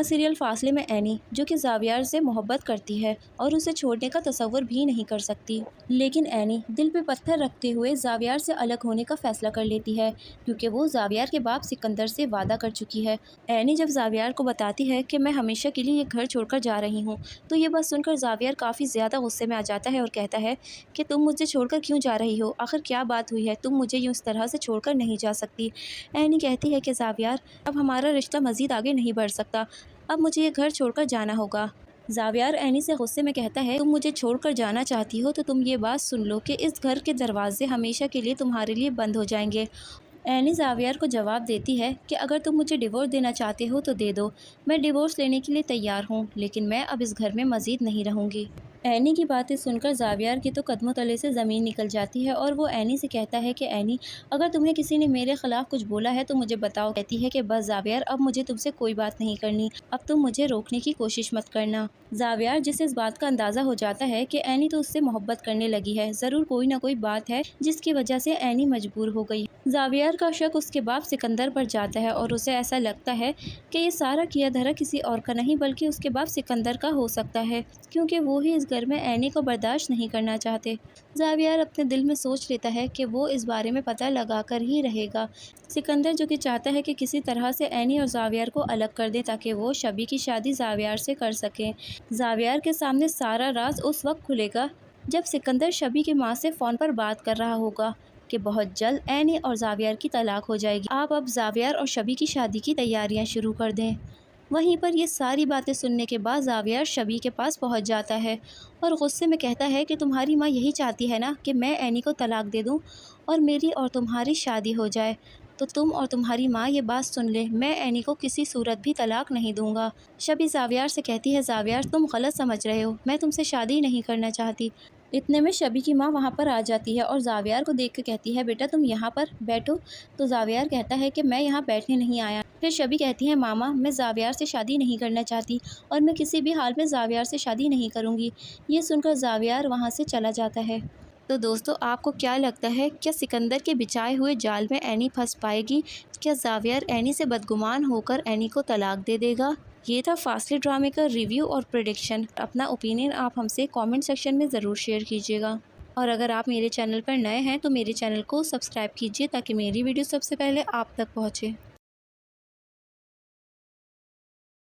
Serial فاصلے میں any جو کہ زاویار سے محبت کرتی ہے اور اسے چھوڑنے کا تصور بھی نہیں کر سکتی، لیکن اینی دل پہ پتھر رکھتے ہوئے زاویار سے الگ ہونے کا فیصلہ کر لیتی ہے کیونکہ وہ زاویار کے باپ سکندر سے وعدہ کر چکی ہے۔ اینی جب زاویار کو بتاتی ہے کہ میں ہمیشہ کے لیے یہ گھر چھوڑ کر جا رہی ہوں تو یہ بات سن کر زاویار کافی زیادہ غصے میں آ جاتا ہے اور کہتا ہے کہ تم مجھے چھوڑ کر کیوں جا رہی ہو؟ آخر کیا بات ہوئی ہے؟ تم مجھے یوں اس طرح سے چھوڑ کر نہیں جا سکتی۔ اینی کہتی ہے کہ زاویار اب ہمارا رشتہ مزید آگے نہیں بڑھ سکتا، اب مجھے یہ گھر چھوڑ کر جانا ہوگا۔ زاویار اینی سے غصے میں کہتا ہے تم مجھے چھوڑ کر جانا چاہتی ہو تو تم یہ بات سن لو کہ اس گھر کے دروازے ہمیشہ کے لیے تمہارے لیے بند ہو جائیں گے۔ اینی زاویار کو جواب دیتی ہے کہ اگر تم مجھے ڈیورس دینا چاہتے ہو تو دے دو، میں ڈیورس لینے کے لیے تیار ہوں، لیکن میں اب اس گھر میں مزید نہیں رہوں گی۔ اینی کی باتیں سن کر زاویار کی تو قدموں تلے سے زمین نکل جاتی ہے اور وہ اینی سے کہتا ہے کہ اینی اگر تمہیں کسی نے میرے خلاف کچھ بولا ہے تو مجھے بتاؤ۔ کہتی ہے کہ بس زاویار اب مجھے تم سے کوئی بات نہیں کرنی، اب تم مجھے روکنے کی کوشش مت کرنا۔ زاویار جسے اس بات کا اندازہ ہو جاتا ہے کہ اینی تو اس سے محبت کرنے لگی ہے، ضرور کوئی نہ کوئی بات ہے جس کی وجہ سے اینی مجبور ہو گئی۔ زاویار کا شک اس کے باپ سکندر پر جاتا ہے اور اسے ایسا لگتا ہے کہ یہ سارا کیا دھرا کسی اور کا نہیں بلکہ اس کے باپ سکندر کا ہو سکتا ہے، کیونکہ وہ ہی اس گھر میں اینی کو برداشت نہیں کرنا چاہتے۔ زاویار اپنے دل میں سوچ لیتا ہے کہ وہ اس بارے میں پتہ لگا کر ہی رہے گا۔ سکندر جو کہ چاہتا ہے کہ کسی طرح سے اینی اور زاویار کو الگ کر دے تاکہ وہ شبی کی شادی زاویار سے کر سکیں۔ زاویار کے سامنے سارا راز اس وقت کھلے گا جب سکندر شبی کی ماں سے فون پر بات کر رہا ہوگا کہ بہت جلد اینی اور زاویار کی طلاق ہو جائے گی، آپ اب زاویار اور شبی کی شادی کی تیاریاں شروع کر دیں۔ وہیں پر یہ ساری باتیں سننے کے بعد زاویار شبی کے پاس پہنچ جاتا ہے اور غصے میں کہتا ہے کہ تمہاری ماں یہی چاہتی ہے نا کہ میں اینی کو طلاق دے دوں اور میری اور تمہاری شادی ہو جائے، تو تم اور تمہاری ماں یہ بات سن لے، میں اینی کو کسی صورت بھی طلاق نہیں دوں گا۔ شبی زاویار سے کہتی ہے زاویار تم غلط سمجھ رہے ہو، میں تم سے شادی نہیں کرنا چاہتی۔ اتنے میں شبی کی ماں وہاں پر آ جاتی ہے اور زاویار کو دیکھ کے کہتی ہے بیٹا تم یہاں پر بیٹھو، تو زاویار کہتا ہے کہ میں یہاں بیٹھنے نہیں آیا۔ پھر شبی کہتی ہے ماما میں زاویار سے شادی نہیں کرنا چاہتی اور میں کسی بھی حال میں زاویار سے شادی نہیں کروں گی۔ یہ سن کر زاویار وہاں سے چلا جاتا ہے۔ تو دوستو آپ کو کیا لگتا ہے، کیا سکندر کے بچھائے ہوئے جال میں اینی پھنس پائے گی؟ کیا زاویار اینی سے بدگمان ہو کر اینی کو طلاق دے دے گا؟ یہ تھا فاصلے ڈرامے کا ریویو اور پریڈکشن۔ اپنا اوپینین آپ ہم سے کامنٹ سیکشن میں ضرور شیئر کیجیے گا، اور اگر آپ میرے چینل پر نئے ہیں تو میرے چینل کو سبسکرائب کیجیے تاکہ میری ویڈیو سب سے پہلے آپ تک پہنچے۔